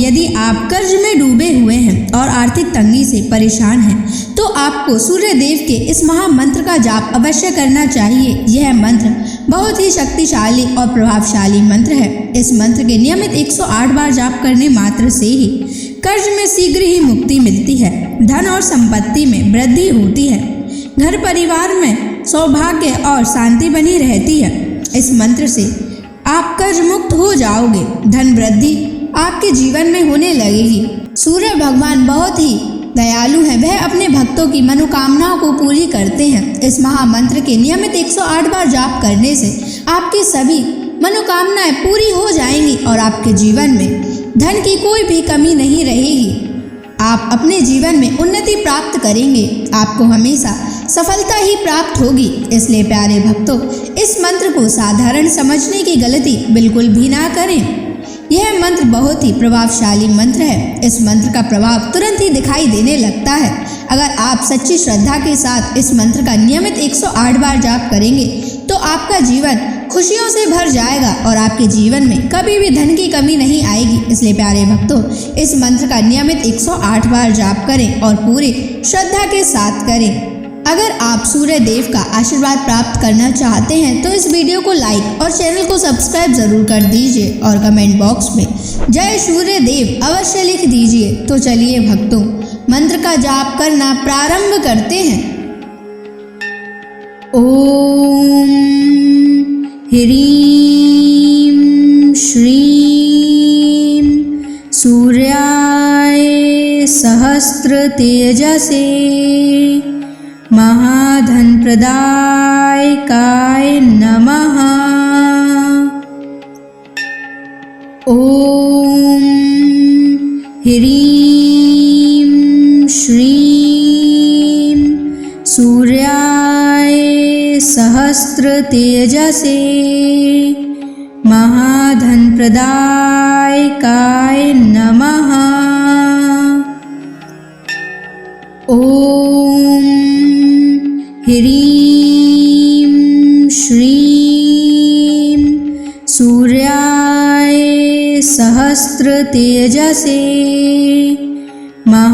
यदि आप कर्ज में डूबे हुए हैं और आर्थिक तंगी से परेशान हैं, तो आपको सूर्य देव के इस महामंत्र का जाप अवश्य करना चाहिए। यह मंत्र बहुत ही शक्तिशाली और प्रभावशाली मंत्र है। इस मंत्र के नियमित 108 बार जाप करने मात्र से ही कर्ज में शीघ्र ही मुक्ति मिलती है, धन और संपत्ति में वृद्धि होती है, घर परिवार में सौभाग्य और शांति बनी रहती है। इस मंत्र से आप कर्ज मुक्त हो जाओगे, धन वृद्धि आपके जीवन में होने लगेगी। सूर्य भगवान बहुत ही दयालु हैं, वह अपने भक्तों की मनोकामनाओं को पूरी करते हैं। इस महामंत्र के नियमित 108 बार जाप करने से आपकी सभी मनोकामनाएं पूरी हो जाएंगी और आपके जीवन में धन की कोई भी कमी नहीं रहेगी। आप अपने जीवन में उन्नति प्राप्त करेंगे, आपको हमेशा सफलता ही प्राप्त होगी। इसलिए प्यारे भक्तों, इस मंत्र को साधारण समझने की गलती बिल्कुल भी ना करें। यह मंत्र बहुत ही प्रभावशाली मंत्र है। इस मंत्र का प्रभाव तुरंत ही दिखाई देने लगता है। अगर आप सच्ची श्रद्धा के साथ इस मंत्र का नियमित 108 बार जाप करेंगे तो आपका जीवन खुशियों से भर जाएगा और आपके जीवन में कभी भी धन की कमी नहीं आएगी। इसलिए प्यारे भक्तों, इस मंत्र का नियमित 108 बार जाप करें और पूरी श्रद्धा के साथ करें। अगर आप सूर्य देव का आशीर्वाद प्राप्त करना चाहते हैं तो इस वीडियो को लाइक और चैनल को सब्सक्राइब जरूर कर दीजिए और कमेंट बॉक्स में जय सूर्य देव अवश्य लिख दीजिए। तो चलिए भक्तों, मंत्र का जाप करना प्रारंभ करते हैं। ओम ह्रीं श्रीं सूर्याय सहस्र तेजसे महाधन प्रदायकाय नमः। ओम ह्रीं श्रीं सूर्याय सहस्र तेजसे महाधन प्रदायकाय नमः। ओम ह्रीं श्रीं सूर्याय सहस्र तेजसे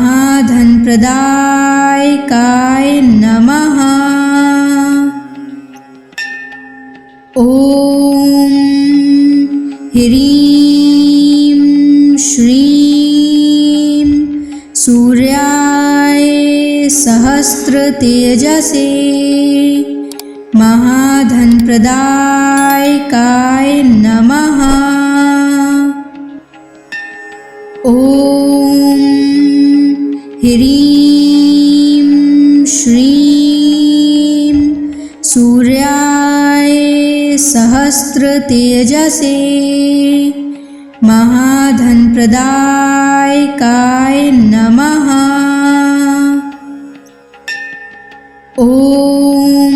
महाधन प्रदायकाय नमः। ओम ह्रीं श्रीं सूर्याय सहस्र तेजसे महाधन प्रदायकाय नमः। ओम ह्रीं श्रीं सूर्याय सहस्र तेजसे महाधन प्रदायकाय नमः। ओम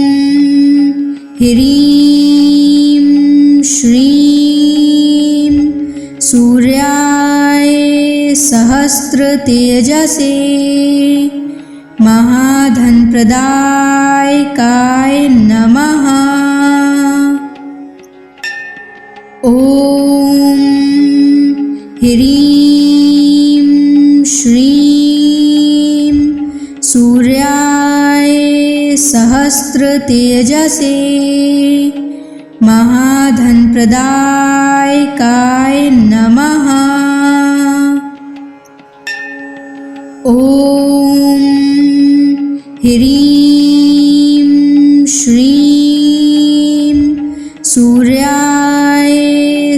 ह्रीं श्रीं सूर्याय सहस्र तेजसे महाधन प्रदायकाय नमः। ओम ह्रीं श्रीं सूर्याय सहस्र तेजसे महाधन प्रदायकाय नमः। ओम ह्रीं श्रीं सूर्याय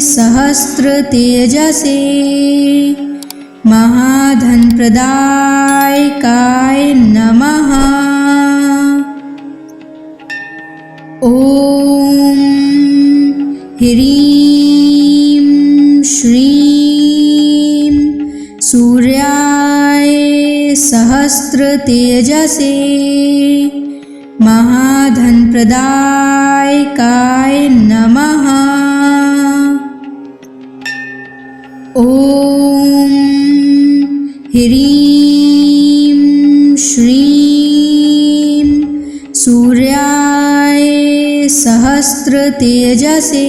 सहस्र तेजसे महाधन प्रदायकाय नमः। ओम ह्रीं श्रीं सूर्याय सहस्र तेजसे महाधन प्रदायकाय नमः। ओम ह्रीं श्रीं सूर्याय सहस्र तेजसे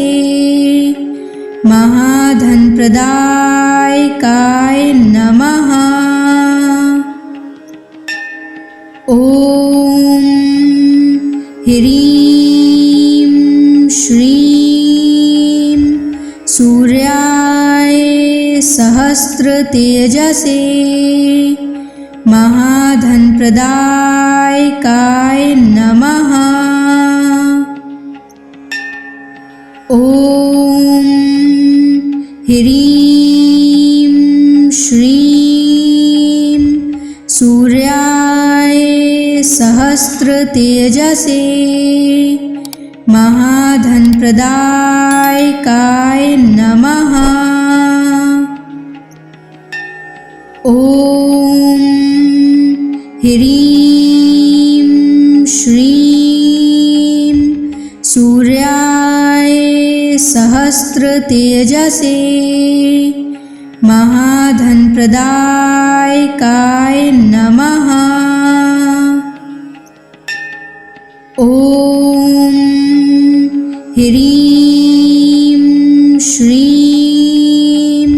महाधनप्रदायकाय नमः। ॐ ह्रीं श्रीं सूर्याय सहस्रतेजसे महाधनप्रदायकाय नमः। ॐ ह्रीं श्रीं सूर्याय सहस्रतेजसे महाधनप्रदायकाय नमः। ॐ ह्रीं श्रीं सूर्याय सहस्रतेजसे महाधनप्रदायकाय नमः। ॐ ह्रीं श्रीं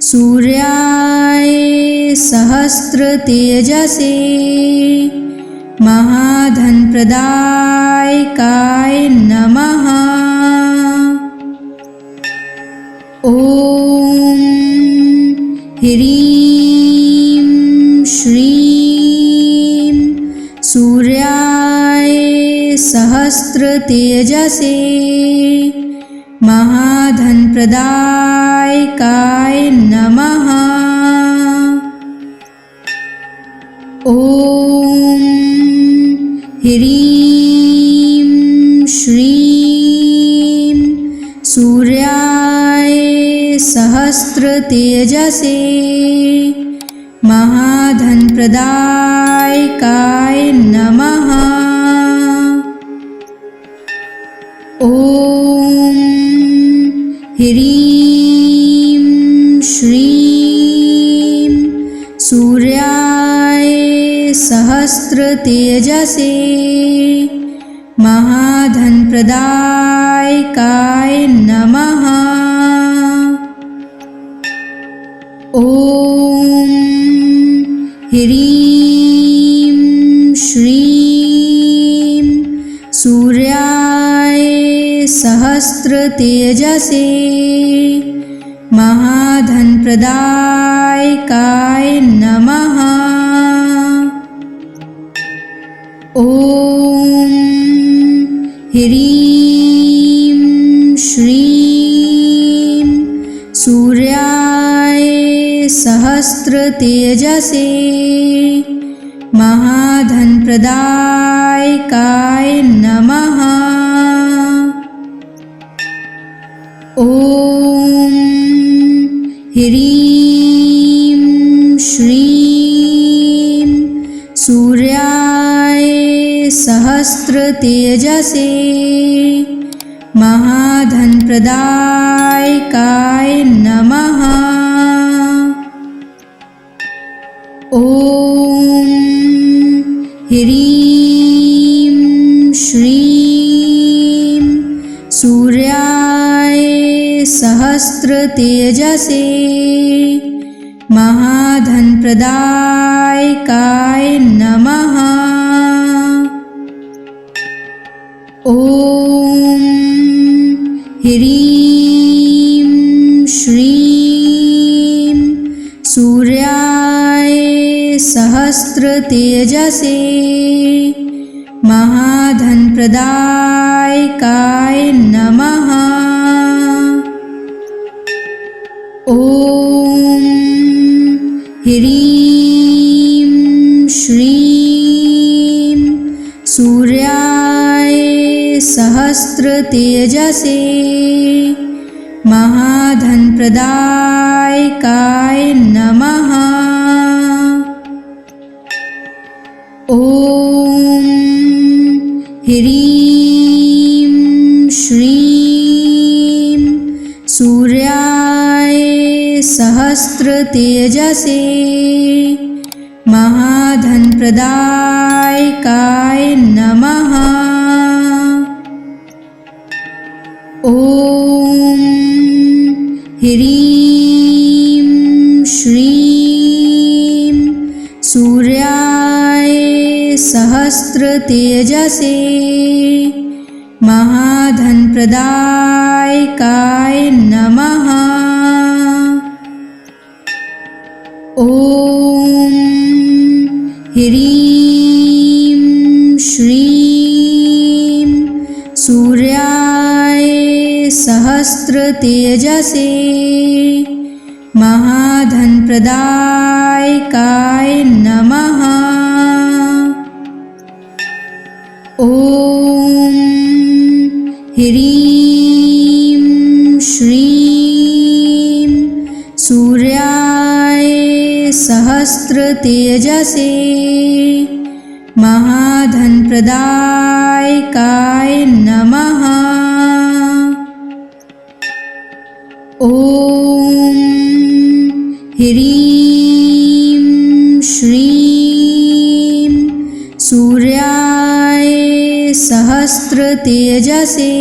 सूर्याय सहस्रतेजसे महाधनप्रदायकाय नमः। ॐ ह्रीं श्रीं सूर्याय सहस्रतेजसे महाधनप्रदायकाय नमः। ॐ ह्रीं श्रीं सूर्याय सहस्रतेजसे महाधनप्रदायकाय नमः। ॐ ह्रीं श्रीं सूर्याय सहस्रतेजसे महाधनप्रदायकाय नमः। ॐ ह्रीं श्रीं सूर्याय सहस्रतेजसे महाधनप्रदायकाय नमः। ॐ ह्रीं श्रीं सूर्याय सहस्रतेजसे महाधनप्रदायकाय नमः। ॐ ह्रीं श्रीं सूर्याय सहस्रतेजसे महाधनप्रदायकाय नमः। ॐ ह्रीं श्रीं सूर्याय सहस्रतेजसे महाधनप्रदायकाय नमः। ॐ ह्रीं श्रीं सूर्याय सहस्रतेजसे महाधनप्रदायकाय नमः। ॐ ह्रीं श्रीं सूर्याय सहस्रतेजसे महाधनप्रदायकाय नमः। ॐ ह्रीं श्रीं सूर्याय सहस्रतेजसे महाधनप्रदायकाय नमः। ॐ ह्रीं श्रीं सूर्याय सहस्रतेजसे महाधनप्रदायकाय नमः। ॐ ह्रीं श्रीं सूर्याय सहस्रतेजसे महाधनप्रदायकाय नमः। ॐ ह्रीं श्रीं सूर्याय सहस्रतेजसे महाधनप्रदायकाय नमः। ॐ ह्रीं श्रीं सूर्याय सहस्रतेजसे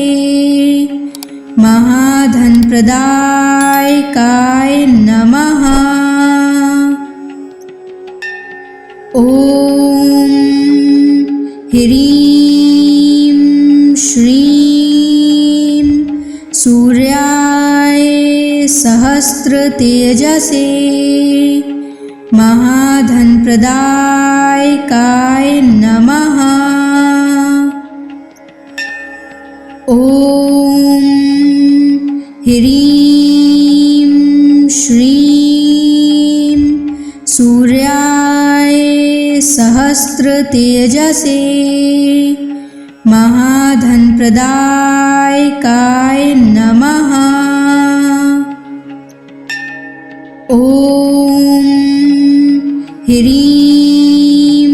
महाधनप्रदायकाय नमः। ॐ ह्रीं श्रीं सूर्याय सहस्रतेजसे महाधनप्रदायकाय नमः। ॐ ह्रीं श्रीं सूर्याय सहस्रतेजसे महाधनप्रदायकाय नमः। ॐ ह्रीं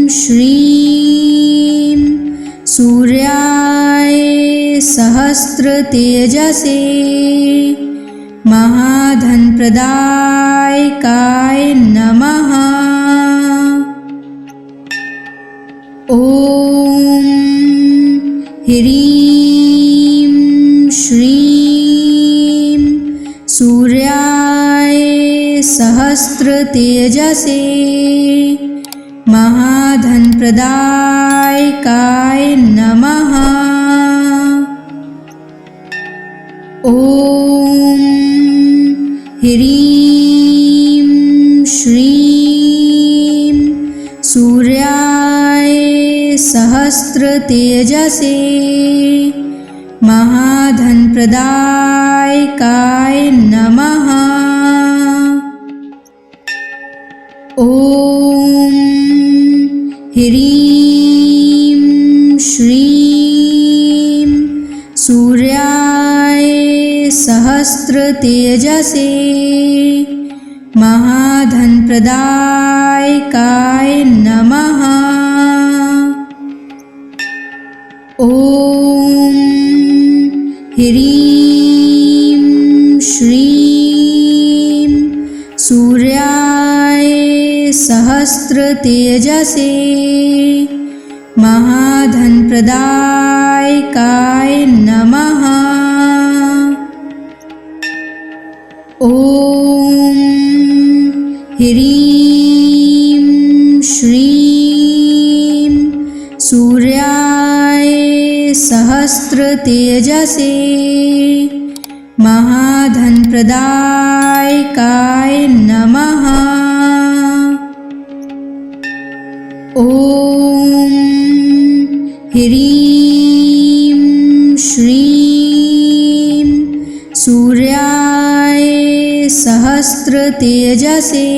श्रीं सूर्याय सहस्रतेजसे महाधनप्रदायकाय नमः। ॐ ह्रीं श्रीं सूर्याय सहस्रतेजसे महाधनप्रदायकाय नमः। ॐ ह्रीं श्रीं सूर्याय सहस्रतेजसे महाधनप्रदायकाय नमः। ॐ ह्रीं श्रीं सूर्याय सहस्रतेजसे महाधनप्रदायकाय नमः। ॐ ह्रीं श्रीं सूर्याय सहस्रतेजसे महाधनप्रदायकाय नमः। ॐ ह्रीं श्रीं सूर्याय सहस्रतेजसे महाधनप्रदायकाय नमः। ॐ ह्रीं श्रीं सूर्याय सहस्रतेजसे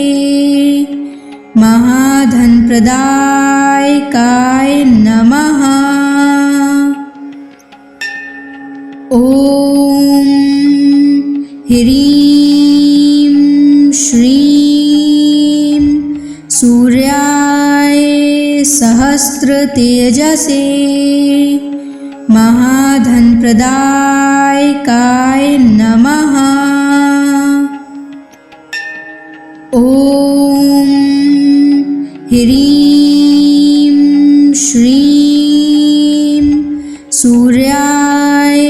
महाधनप्रदायकाय नमः। ॐ ह्रीं श्रीं सूर्याय सहस्रतेजसे महाधनप्रदायकाय नमः। ॐ ह्रीं श्रीं सूर्याय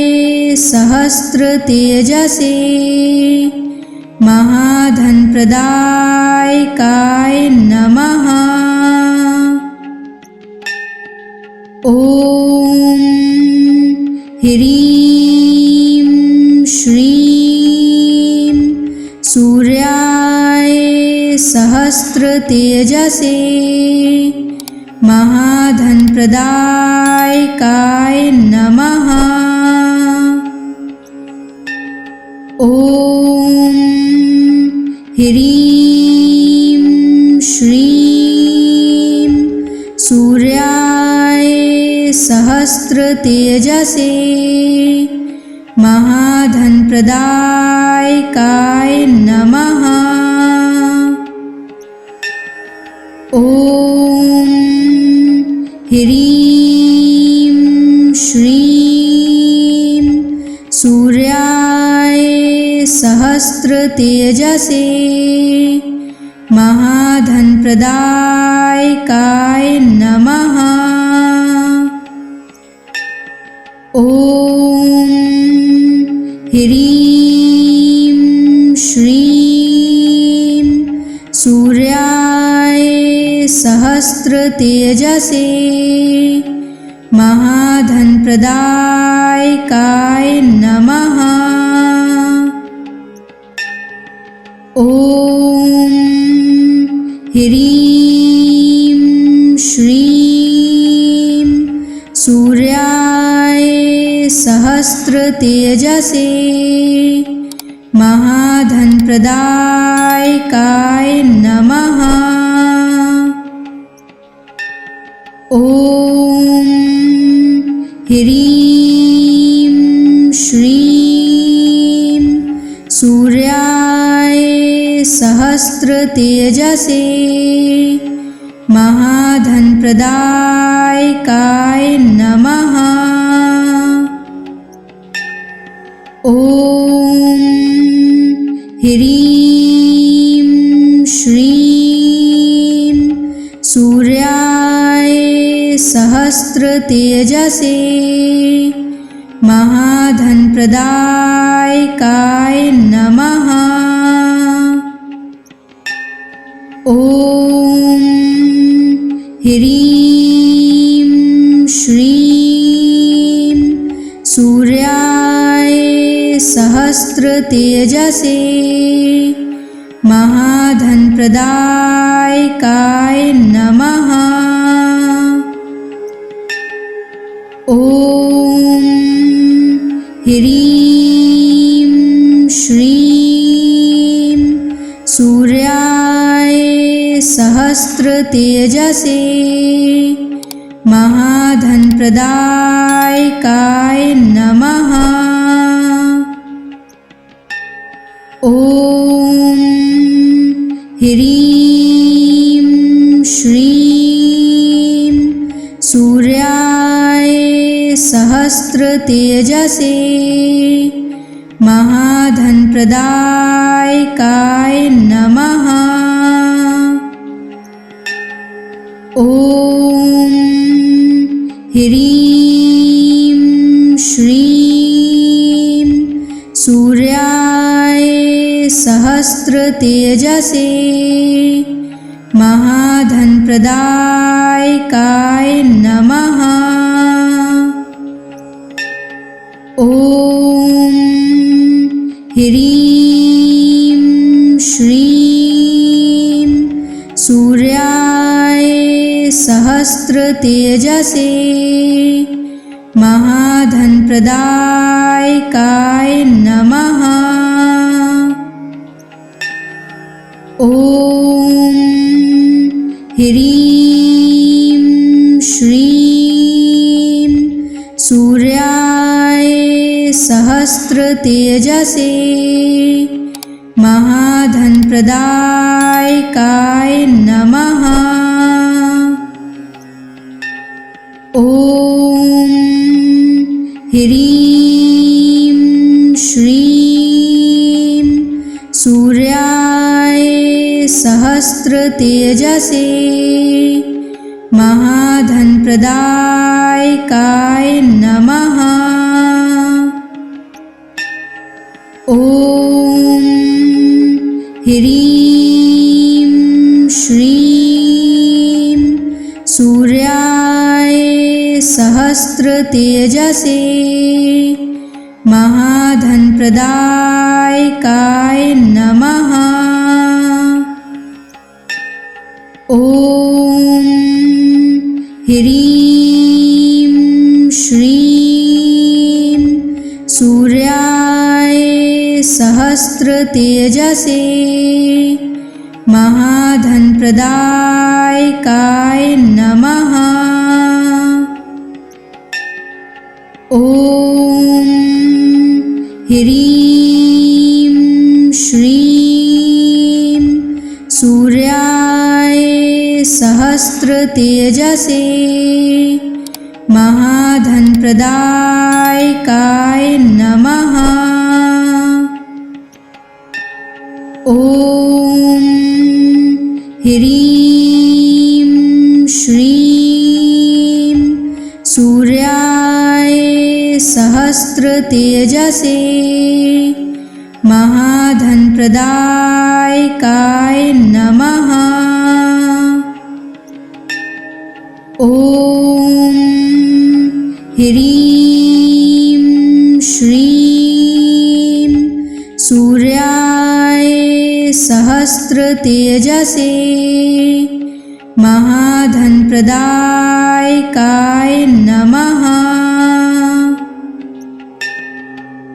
सहस्त्रतेजसे महाधनप्रदायकाय नमः। ॐ ह्रीं श्रीं सूर्याय सहस्त्रतेजसे महाधनप्रदायकाय नमः। ॐ ह्रीं श्रीं सूर्याय सहस्त्रतेजसे महाधनप्रदायकाय नमः। ॐ ह्रीं श्रीं सूर्याय सहस्त्रतेजसे महाधनप्रदायकाय नमः। ॐ ह्रीं श्रीं सूर्याय सहस्त्रतेजसे महाधनप्रदायकाय नमः। ॐ ह्रीं श्रीं सूर्याय सहस्त्रतेजसे महाधनप्रदायकाय नमः। ॐ ह्रीं श्रीं सूर्याय सहस्त्रतेजसे महाधनप्रदायकाय नमः। ॐ ह्रीं श्रीं सूर्याय सहस्त्रतेजसे महाधनप्रदायकाय नमः। ॐ ह्रीं श्रीं सूर्याय सहस्त्रतेजसे महाधनप्रदायकाय नमः। ॐ ह्रीं श्रीं सूर्याय सहस्त्रतेजसे महाधनप्रदायकाय नमः। ॐ ह्रीं श्रीं सूर्याय सहस्त्रतेजसे महाधनप्रदायकाय नमः। ॐ ह्रीं श्रीं सूर्याय सहस्त्रतेजसे महाधनप्रदायकाय नमः। ॐ ह्रीं श्रीं सूर्याय सहस्त्रतेजसे महाधनप्रदायकाय नमः। ॐ ह्रीं श्रीं सूर्याय सहस्त्रतेजसे महाधनप्रदायकाय नमः। ॐ ह्रीं श्रीं सूर्याय सहस्त्रतेजसे महाधनप्रदायकाय नमः। सहस्रतेजसे महाधनप्रदायकाय नमः। ॐ ह्रीं श्रीं सूर्याय सहस्रतेजसे महाधनप्रदायकाय नमः। ॐ ह्रीं श्रीं सूर्याय सहस्रतेजसे महाधनप्रदायकाय नमः। ॐ ह्रीं श्रीं सूर्याय सहस्रतेजसे महाधनप्रदायकाय नमः। ॐ ह्रीं श्रीं सूर्याय सहस्रतेजसे महाधनप्रदायकाय नमः।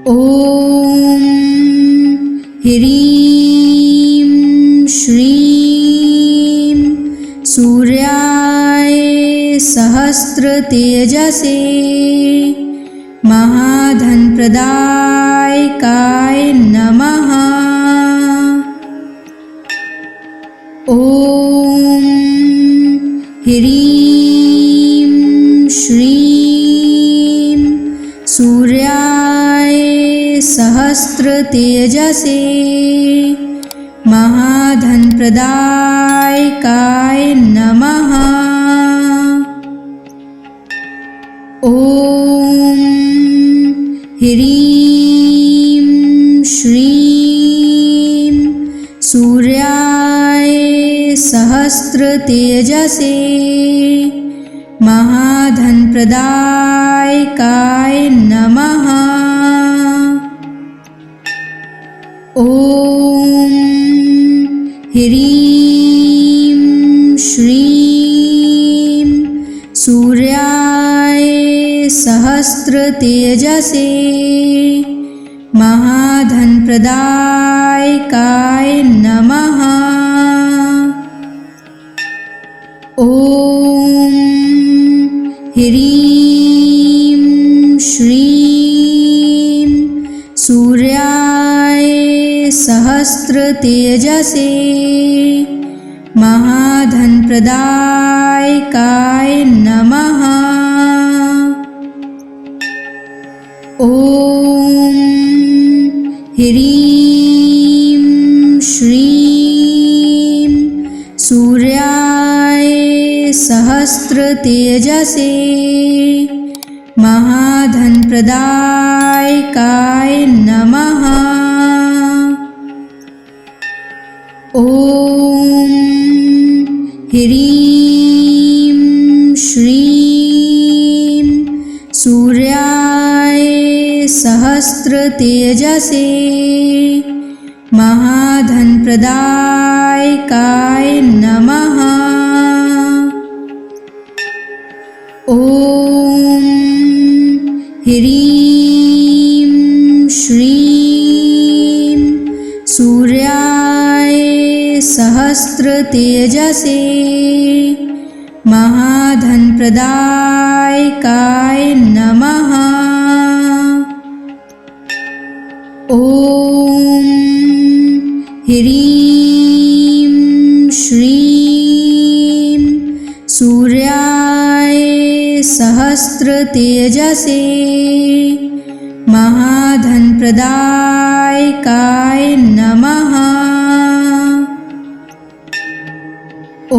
ॐ ह्रीं श्रीं सूर्याय सहस्रतेजसे महाधनप्रदायकाय नमः। ॐ ह्रीं श्रीं सूर्याय सहस्रतेजसे महाधनप्रदायकाय नमः। ॐ ह्रीं श्रीं सूर्याय सहस्रतेजसे महाधनप्रदायकाय नमः। ॐ ह्रीं श्रीं सूर्याय सहस्रतेजसे महाधनप्रदायकाय नमः। ॐ ह्रीं श्रीं सूर्याय सहस्रतेजसे महाधनप्रदायकाय नमः। ॐ ह्रीं श्रीं सूर्याय सहस्रतेजसे महाधनप्रदायकाय नमः। ॐ ह्रीं श्रीं सूर्याय सहस्रतेजसे महाधनप्रदायकाय नमः। ॐ ह्रीं श्रीं सूर्याय सहस्रतेजसे महाधनप्रदायकाय नमः। ॐ ह्रीं श्रीं सूर्याय सहस्रतेजसे महाधनप्रदायकाय नमः। ॐ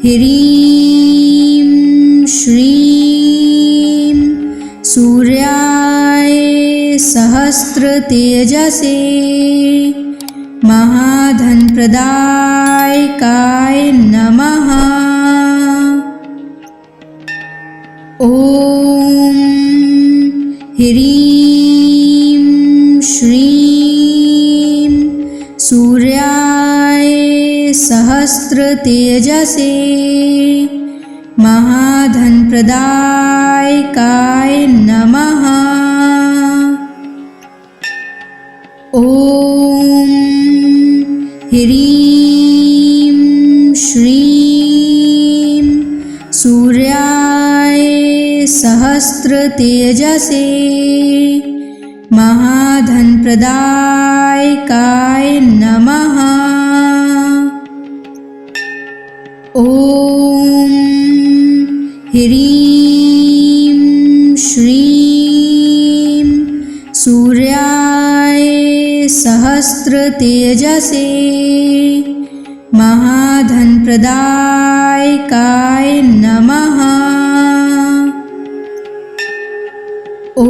ह्रीं श्रीं सूर्याय सहस्रतेजसे महाधनप्रदायकाय नमः। ॐ ह्रीं श्रीं सूर्याय सहस्रतेजसे महाधनप्रदायकाय नमः। ॐ ह्रीं श्रीं सूर्याय सहस्रतेजसे महाधनप्रदायकाय नमः। ॐ ह्रीं श्रीं सूर्याय सहस्रतेजसे महाधनप्रदायकाय नमः। ॐ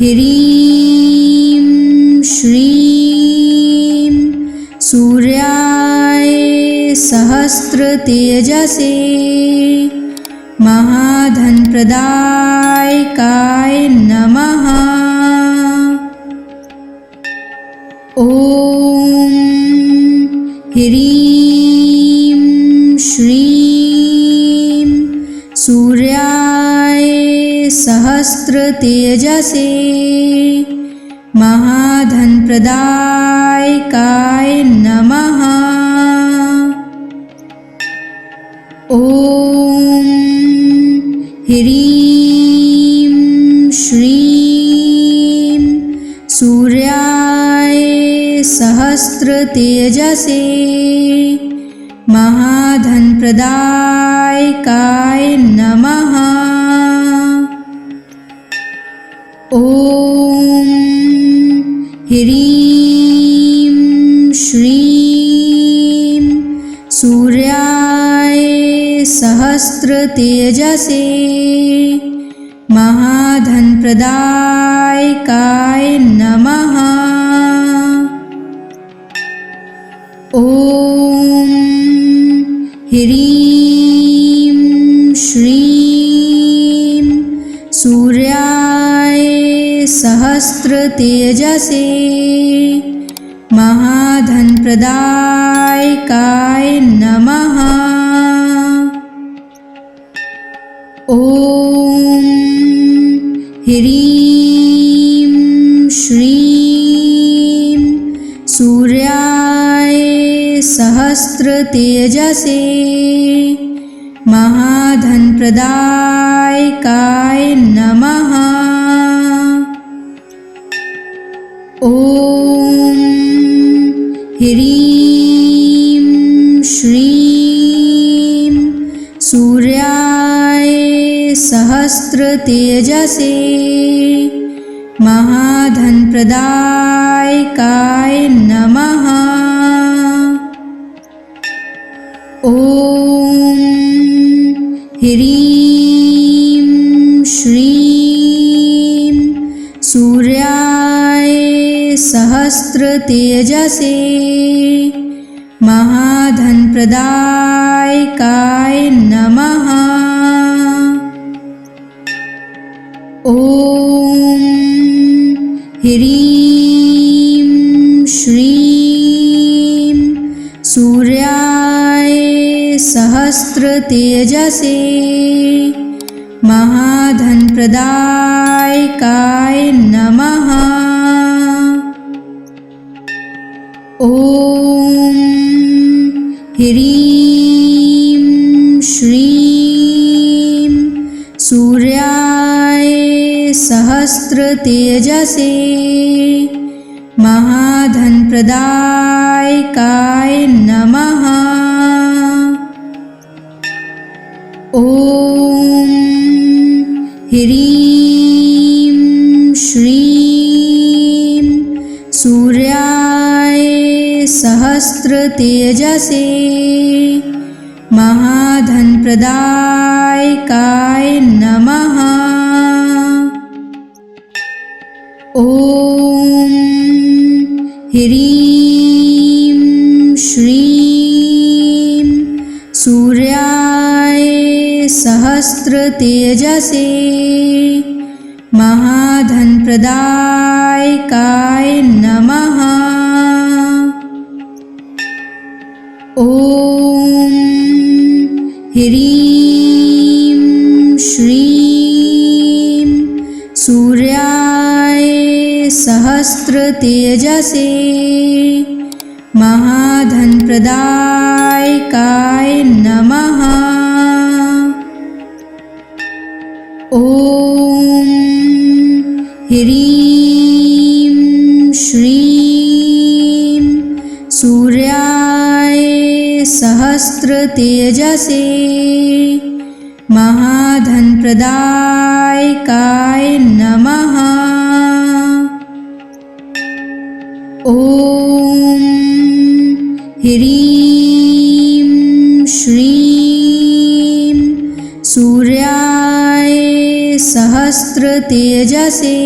ह्रीं श्रीं सूर्याय सहस्रतेजसे महाधनप्रदायकाय नमः। ॐ ह्रीं श्रीं सूर्याय सहस्रतेजसे महाधनप्रदायकाय नमः। ॐ ह्रीं श्रीं सूर्याय सहस्रतेजसे महाधनप्रदायकाय नमः। ॐ ह्रीं श्रीं सूर्याय सहस्रतेजसे महाधनप्रदायकाय नमः। ॐ ह्रीं श्रीं सूर्याय सहस्रतेजसे महाधनप्रदायकाय नमः। ॐ ह्रीं श्रीं सूर्याय सहस्रतेजसे महाधनप्रदायकाय नमः। ॐ ह्रीं श्रीं सूर्याय सहस्रतेजसे महाधनप्रदायकाय नमः। ॐ ह्रीं श्रीं सूर्याय सहस्रतेजसे महाधनप्रदायकाय नमः। ॐ ह्रीं श्रीं सूर्याय सहस्रतेजसे महाधनप्रदायकाय नमः। ॐ ह्रीं श्रीं सूर्याय सहस्रतेजसे महाधनप्रदायकाय नमः। ॐ ह्रीं श्रीं सूर्याय सहस्रतेजसे महाधनप्रदायकाय नमः। ॐ ह्रीं श्रीं सूर्याय सहस्रतेजसे महाधनप्रदायकाय नमः। ॐ ह्रीं श्रीं सूर्याय सहस्रतेजसे महाधनप्रदायकाय नमः। ॐ ह्रीं श्रीं सूर्याय सहस्रतेजसे महाधनप्रदायकाय नमः। ॐ ह्रीं श्रीं सूर्याय सहस्रतेजसे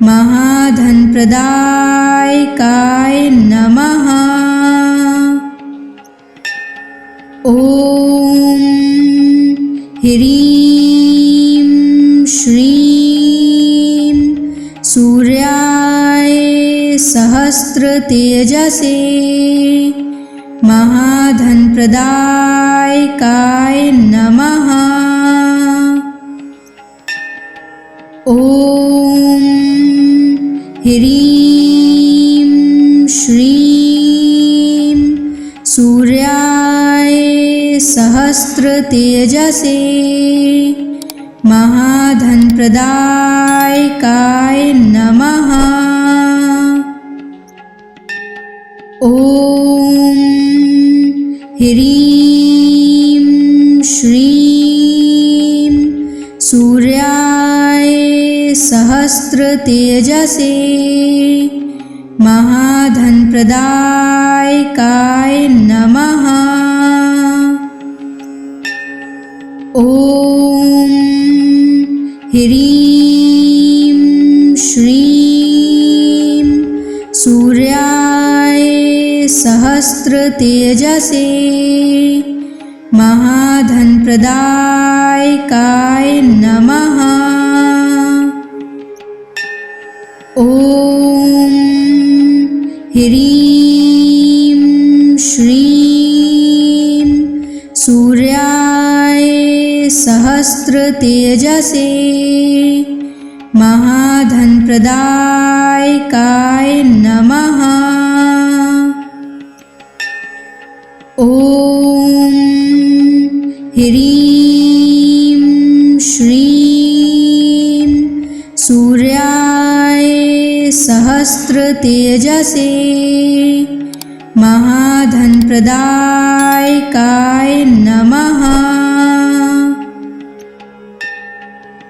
महाधनप्रदायकाय नमः। ॐ ह्रीं श्रीं सूर्याय सहस्रतेजसे महाधनप्रदायकाय नमः। ॐ ह्रीं श्रीं सूर्याय सहस्रतेजसे महाधनप्रदायकाय नमः। ॐ ह्रीं श्रीं सूर्याय सहस्रतेजसे महाधनप्रदायकाय नमः। ॐ ह्रीं श्रीं सूर्याय सहस्रतेजसे महाधनप्रदायकाय नमः। ॐ ह्रीं श्रीं सूर्याय सहस्रतेजसे महाधनप्रदायकाय नमः। ॐ ह्रीं श्रीं सूर्याय सहस्रतेजसे महाधनप्रदायकाय नमः।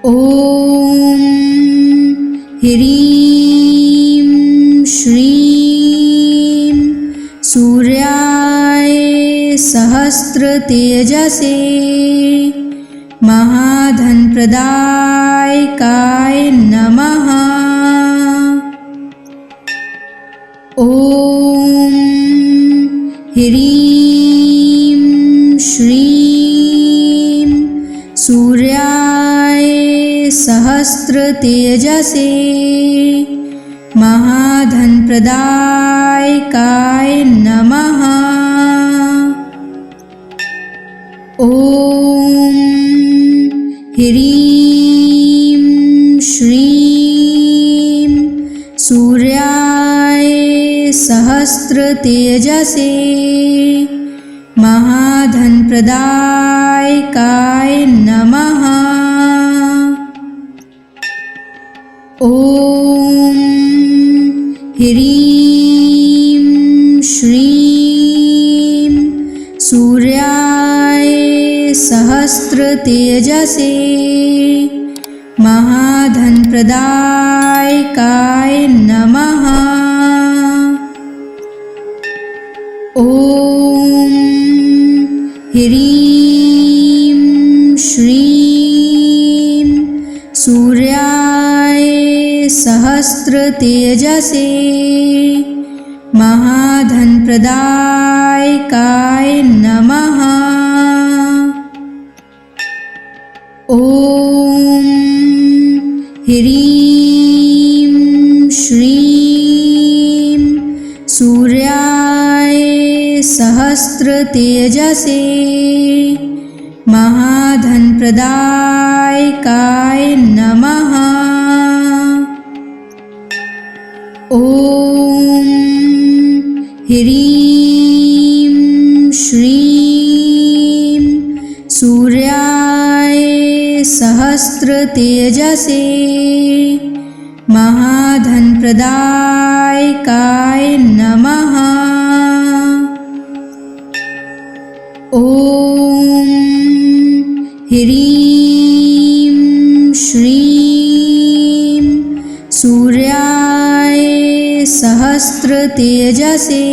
ॐ ह्रीं श्रीं सूर्याय सहस्रतेजसे महाधनप्रदायकाय नमः। ॐ ह्रीं श्रीं सूर्याय सहस्रतेजसे महाधनप्रदायकाय नमः। ॐ ह्रीं श्रीं सूर्याय सहस्रतेजसे महाधनप्रदायकाय नमः। ॐ ह्रीं श्रीं सूर्याय सहस्रतेजसे महाधनप्रदायकाय नमः। ॐ ह्रीं श्रीं सूर्याय सहस्रतेजसे महाधनप्रदायकाय नमः। ॐ ह्रीं श्रीं सूर्याय सहस्रतेजसे महाधनप्रदायकाय नमः। ॐ ह्रीं श्रीं सूर्याय सहस्रतेजसे महाधनप्रदायकाय नमः। ॐ ह्रीं श्रीं सूर्याय सहस्रतेजसे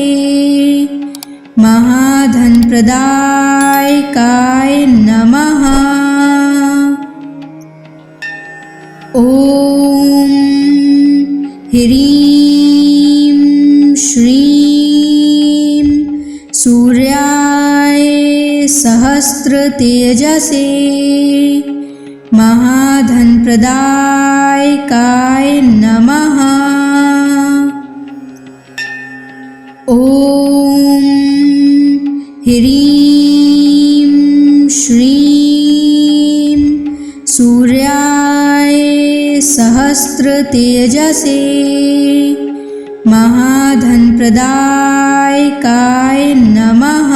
महाधनप्रदायकाय नमः। ॐ ह्रीं श्रीं सूर्याय सहस्रतेजसे महाधनप्रदायकाय नमः। ॐ ह्रीं श्रीं सूर्याय सहस्रतेजसे महाधनप्रदायकाय नमः।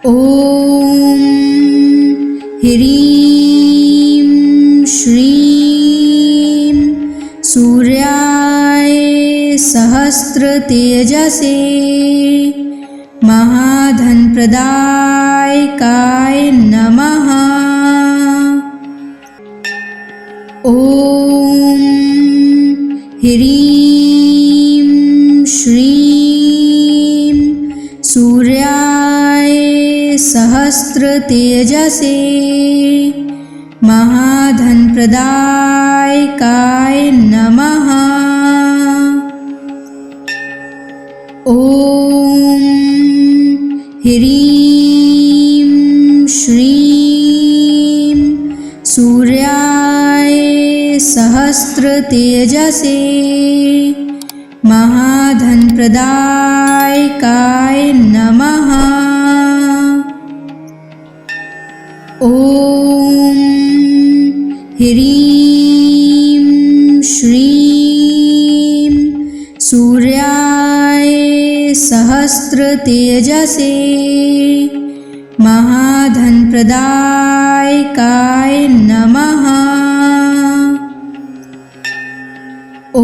ॐ ह्रीं श्रीं सूर्याय सहस्रतेजसे महाधनप्रदायकाय नमः। ॐ ह्रीं श्रीं सूर्याय सहस्रतेजसे महाधनप्रदायकाय नमः। ॐ ह्रीं श्रीं सूर्याय सहस्रतेजसे महाधनप्रदायकाय नमः। ॐ ह्रीं श्रीं सूर्याय सहस्रतेजसे महाधनप्रदायकाय नमः। ॐ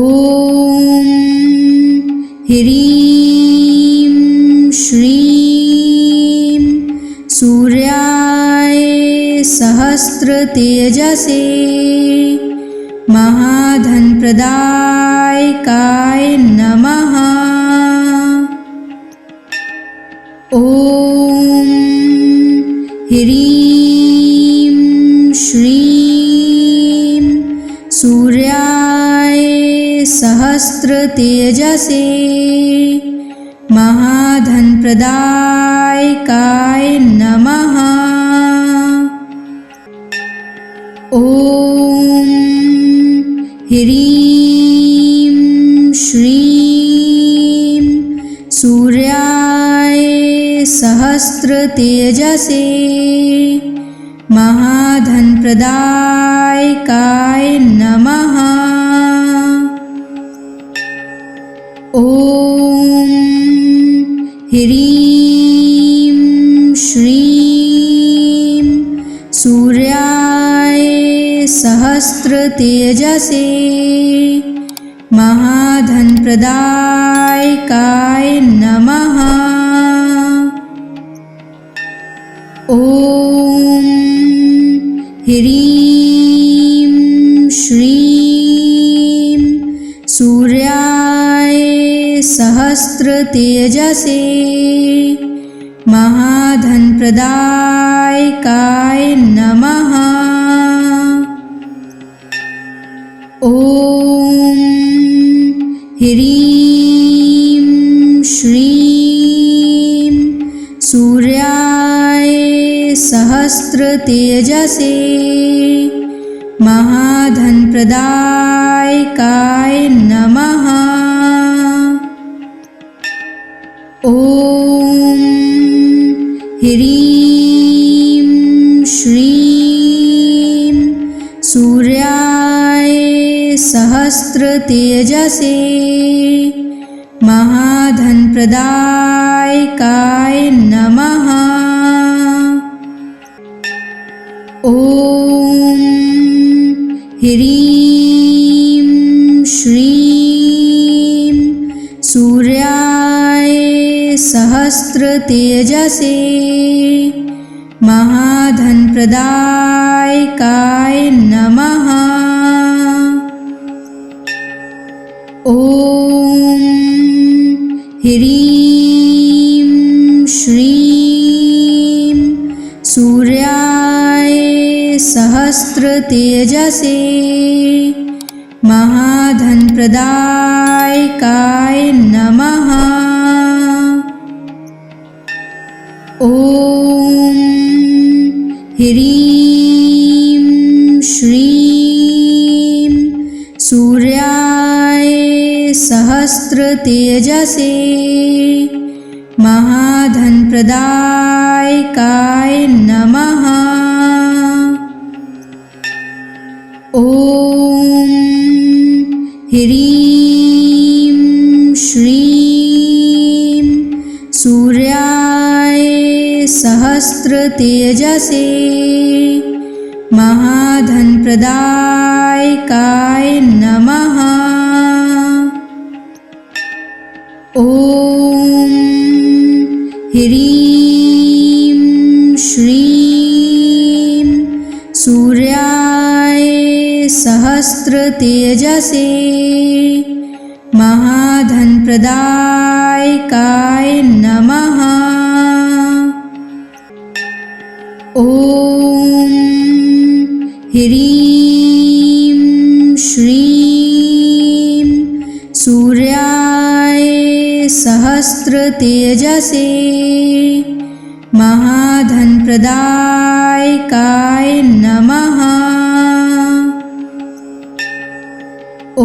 ह्रीं श्रीं सूर्याय सहस्रतेजसे महाधनप्रदायकाय नमः। ॐ ह्रीं श्रीं सूर्याय सहस्रतेजसे महाधनप्रदायकाय नमः। ॐ ह्रीं श्रीं सूर्याय सहस्रतेजसे महाधनप्रदायकाय नमः। ॐ ह्रीं श्रीं सूर्याय सहस्रतेजसे महाधनप्रदायकाय नमः। ॐ ह्रीं श्रीं सूर्याय सहस्रतेजसे महाधनप्रदायकाय नमः। ॐ ह्रीं श्रीं सूर्याय सहस्रतेजसे महाधनप्रदायकाय नमः। ॐ ह्रीं श्रीं सूर्याय सहस्रतेजसे महाधनप्रदायकाय नमः। ॐ ह्रीं श्रीं सूर्याय सहस्रतेजसे महाधनप्रदायकाय नमः। ॐ ह्रीं श्रीं सूर्याय सहस्रतेजसे महाधनप्रदायकाय नमः। ॐ ह्रीं श्रीं सूर्याय सहस्रतेजसे महाधनप्रदायकाय नमः। ॐ ह्रीं श्रीं सूर्याय सहस्रतेजसे महाधनप्रदायकाय नमः। ॐ ह्रीं श्रीं सूर्याय सहस्रतेजसे महाधनप्रदायकाय नमः। ॐ ह्रीं श्रीं सूर्याय सहस्रतेजसे महाधनप्रदायकाय नमः। ॐ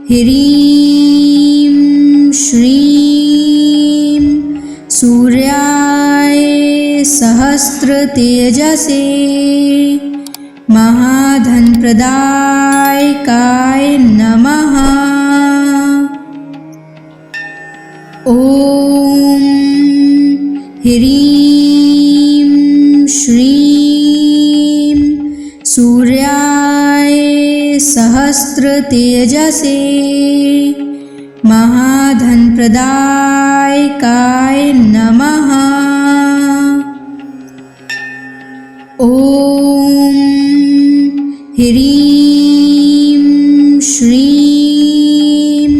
ह्रीं श्रीं सूर्याय सहस्रतेजसे महाधनप्रदायकाय नमः। ॐ ह्रीं श्रीं सूर्याय सहस्रतेजसे महाधनप्रदायकाय नमः। ॐ ह्रीं श्रीं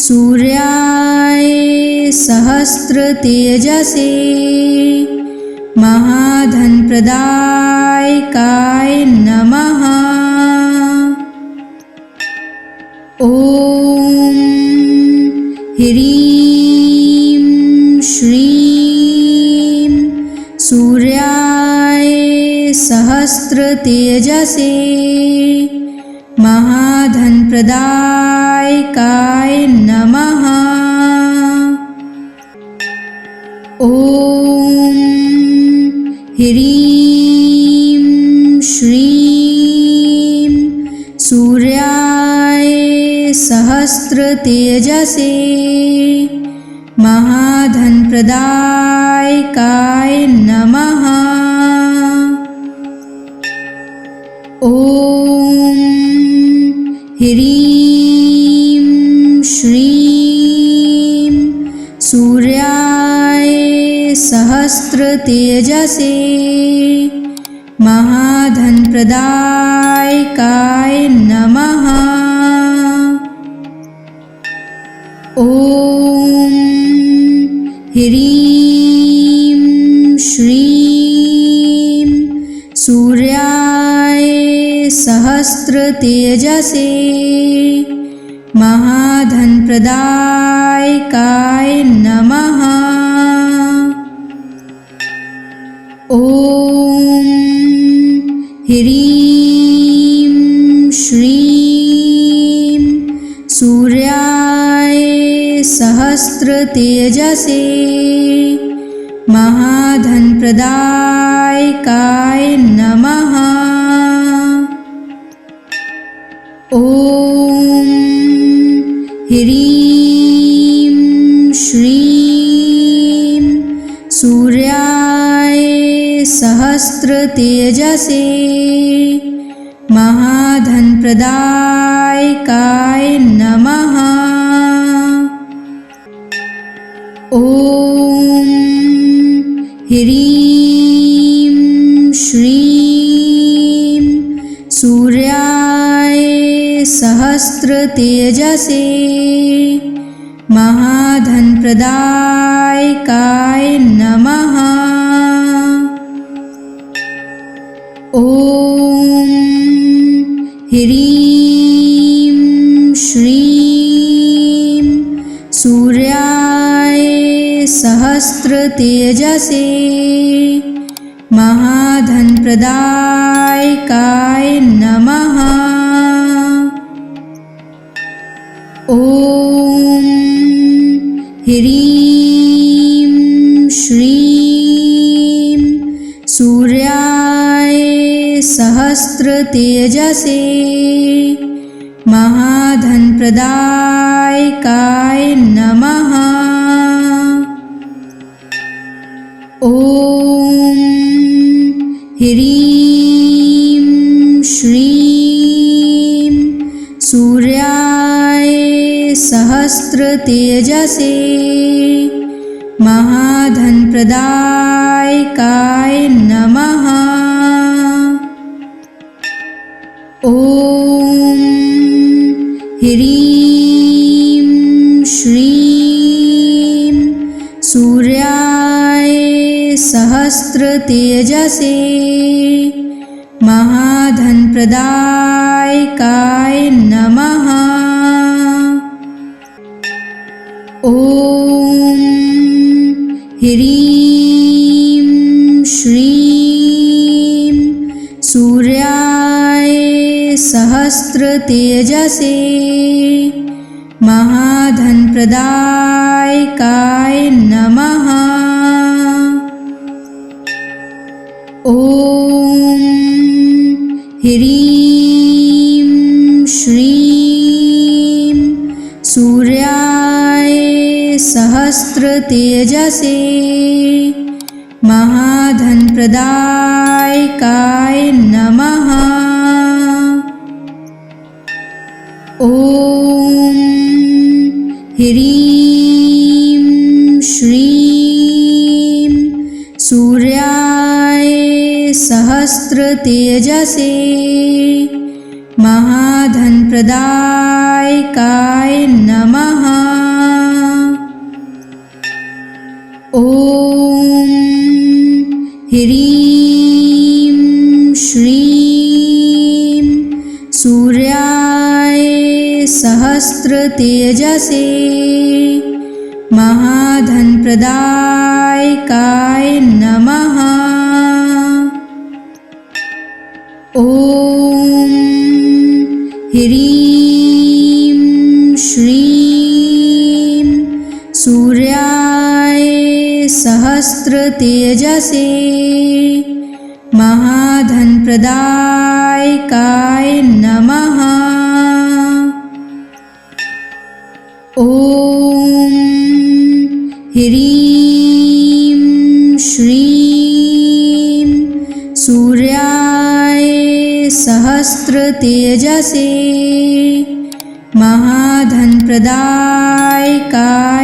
सूर्याय सहस्रतेजसे महाधनप्रदायकाय नमः। ॐ ह्रीं श्रीं सूर्याय सहस्रतेजसे महाधनप्रदायकाय नमः। ॐ ह्रीं श्रीं सूर्याय सहस्रतेजसे महाधनप्रदायकाय नमः। ॐ ह्रीं श्रीं सूर्याय सहस्रतेजसे महाधनप्रदायकाय नमः। ॐ ह्रीं श्रीं सूर्याय सहस्रतेजसे महाधनप्रदायकाय नमः। ह्रीं श्रीं सूर्याय सहस्रतेजसे महाधनप्रदायकाय नमः। ॐ ह्रीं श्रीं सूर्याय सहस्रतेजसे महाधनप्रदायकाय नमः। ॐ ह्रीं श्रीं सूर्याय सहस्रतेजसे महाधनप्रदायकाय नमः। ॐ ह्रीं श्रीं सूर्याय सहस्रतेजसे महाधनप्रदायकाय नमः। ॐ ह्रीं श्रीं सूर्याय सहस्रतेजसे महाधनप्रदायकाय नमः। ॐ ह्रीं श्रीं सूर्याय सहस्रतेजसे महाधनप्रदायकाय नमः। ॐ ह्रीं श्रीं सूर्याय सहस्रतेजसे महाधनप्रदायकाय नमः। ॐ ह्रीं श्रीं सूर्याय सहस्रतेजसे महाधनप्रदायकाय नमः। ॐ ह्रीं श्रीं सूर्याय सहस्रतेजसे महाधनप्रदायकाय नमः। ॐ ह्रीं श्रीं सूर्याय सहस्रतेजसे महाधनप्रदायकाय नमः। ॐ ह्रीं श्रीं सूर्याय सहस्रतेजसे महाधनप्रदायकाय नमः। ॐ ह्रीं श्रीं सूर्याय सहस्रतेजसे महाधनप्रदायकाय नमः। ॐ ह्रीं श्रीं सूर्याय सहस्रतेजसे महाधनप्रदायकाय